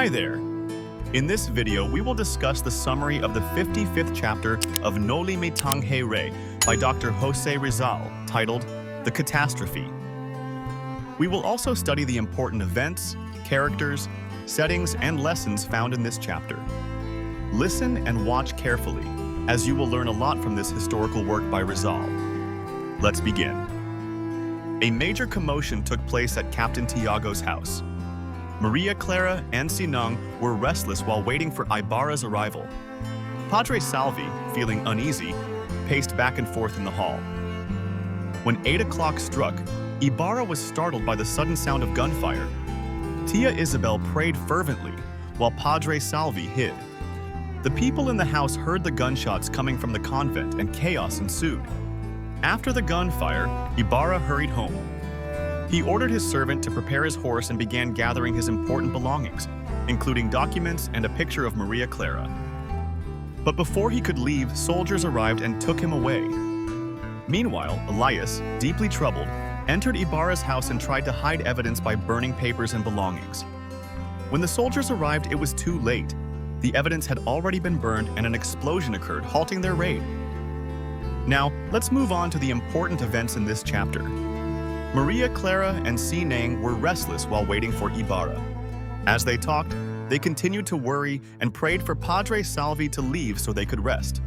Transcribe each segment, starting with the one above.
Hi there! In this video, we will discuss the summary of the 55th chapter of Noli Me Tangere by Dr. Jose Rizal, titled The Catastrophe. We will also study the important events, characters, settings, and lessons found in this chapter. Listen and watch carefully, as you will learn a lot from this historical work by Rizal. Let's begin. A major commotion took place at Captain Tiago's house. Maria Clara and Sinang were restless while waiting for Ibarra's arrival. Padre Salvi, feeling uneasy, paced back and forth in the hall. When 8 o'clock struck, Ibarra was startled by the sudden sound of gunfire. Tia Isabel prayed fervently, while Padre Salvi hid. The people in the house heard the gunshots coming from the convent, and chaos ensued. After the gunfire, Ibarra hurried home. He ordered his servant to prepare his horse and began gathering his important belongings, including documents and a picture of Maria Clara. But before he could leave, soldiers arrived and took him away. Meanwhile, Elias, deeply troubled, entered Ibarra's house and tried to hide evidence by burning papers and belongings. When the soldiers arrived, it was too late. The evidence had already been burned and an explosion occurred, halting their raid. Now, let's move on to the important events in this chapter. Maria Clara and Sinang were restless while waiting for Ibarra. As they talked, they continued to worry and prayed for Padre Salvi to leave so they could rest.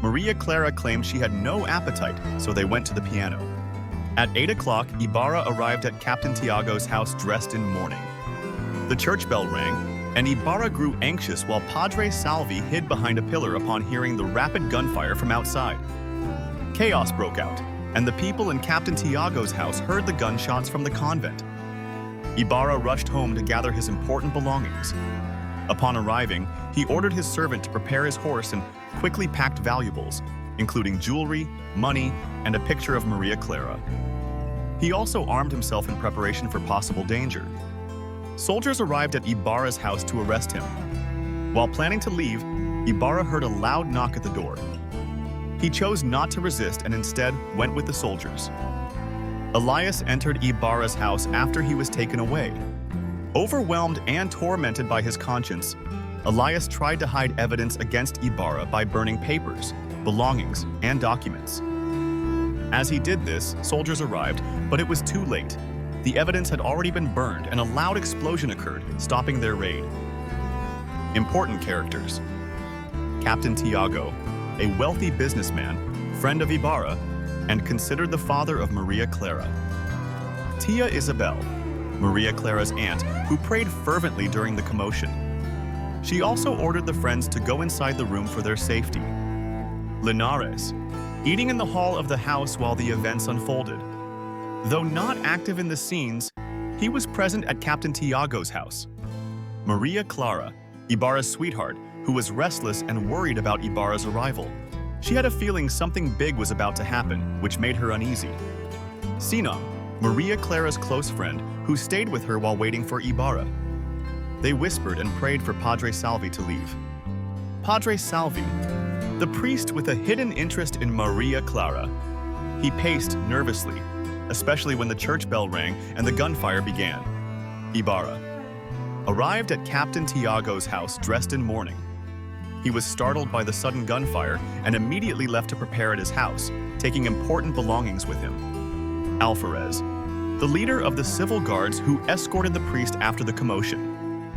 Maria Clara claimed she had no appetite, so they went to the piano. At 8 o'clock, Ibarra arrived at Captain Tiago's house dressed in mourning. The church bell rang, and Ibarra grew anxious while Padre Salvi hid behind a pillar upon hearing the rapid gunfire from outside. Chaos broke out, and the people in Captain Tiago's house heard the gunshots from the convent. Ibarra rushed home to gather his important belongings. Upon arriving, he ordered his servant to prepare his horse and quickly packed valuables, including jewelry, money, and a picture of Maria Clara. He also armed himself in preparation for possible danger. Soldiers arrived at Ibarra's house to arrest him. While planning to leave, Ibarra heard a loud knock at the door. He chose not to resist and instead went with the soldiers. Elias entered Ibarra's house after he was taken away. Overwhelmed and tormented by his conscience, Elias tried to hide evidence against Ibarra by burning papers, belongings, and documents. As he did this, soldiers arrived, but it was too late. The evidence had already been burned and a loud explosion occurred, stopping their raid. Important characters. Captain Tiago, a wealthy businessman, friend of Ibarra, and considered the father of Maria Clara. Tia Isabel, Maria Clara's aunt, who prayed fervently during the commotion. She also ordered the friends to go inside the room for their safety. Linares, eating in the hall of the house while the events unfolded. Though not active in the scenes, he was present at Captain Tiago's house. Maria Clara, Ibarra's sweetheart, who was restless and worried about Ibarra's arrival. She had a feeling something big was about to happen, which made her uneasy. Sinang, Maria Clara's close friend, who stayed with her while waiting for Ibarra. They whispered and prayed for Padre Salvi to leave. Padre Salvi, the priest with a hidden interest in Maria Clara. He paced nervously, especially when the church bell rang and the gunfire began. Ibarra arrived at Captain Tiago's house dressed in mourning. He was startled by the sudden gunfire and immediately left to prepare at his house, taking important belongings with him. Alferez, the leader of the civil guards who escorted the priest after the commotion.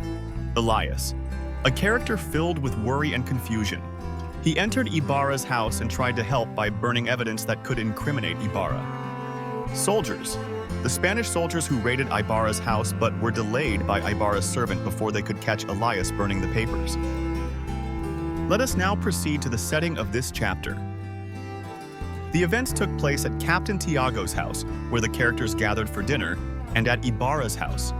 Elias, a character filled with worry and confusion. He entered Ibarra's house and tried to help by burning evidence that could incriminate Ibarra. Soldiers, the Spanish soldiers who raided Ibarra's house but were delayed by Ibarra's servant before they could catch Elias burning the papers. Let us now proceed to the setting of this chapter. The events took place at Captain Tiago's house, where the characters gathered for dinner, and at Ibarra's house.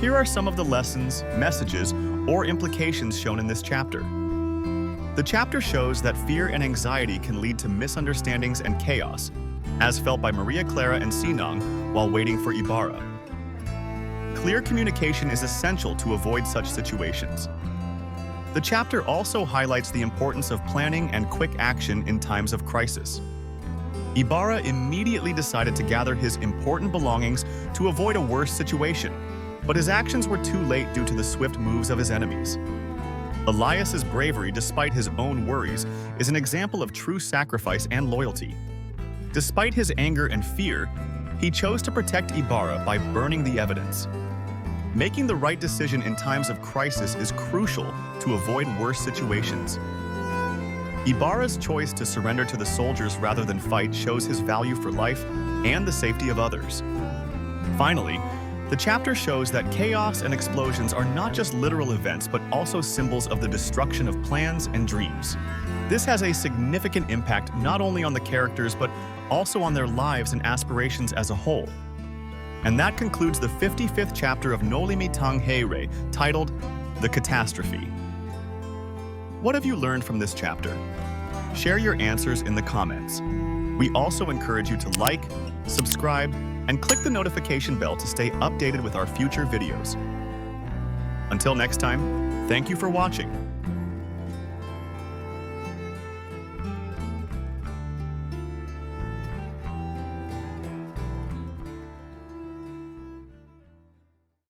Here are some of the lessons, messages, or implications shown in this chapter. The chapter shows that fear and anxiety can lead to misunderstandings and chaos, as felt by Maria Clara and Sinang while waiting for Ibarra. Clear communication is essential to avoid such situations. The chapter also highlights the importance of planning and quick action in times of crisis. Ibarra immediately decided to gather his important belongings to avoid a worse situation. but his actions were too late due to the swift moves of his enemies. Elias's bravery, despite his own worries, is an example of true sacrifice and loyalty. Despite his anger and fear, he chose to protect Ibarra by burning the evidence. Making the right decision in times of crisis is crucial to avoid worse situations. Ibarra's choice to surrender to the soldiers rather than fight shows his value for life and the safety of others. Finally, the chapter shows that chaos and explosions are not just literal events but also symbols of the destruction of plans and dreams. This has a significant impact not only on the characters but also on their lives and aspirations as a whole. And that concludes the 55th chapter of Noli Me Tangere, titled The Catastrophe. What have you learned from this chapter? Share your answers in the comments. We also encourage you to like, subscribe, and click the notification bell to stay updated with our future videos. Until next time, thank you for watching.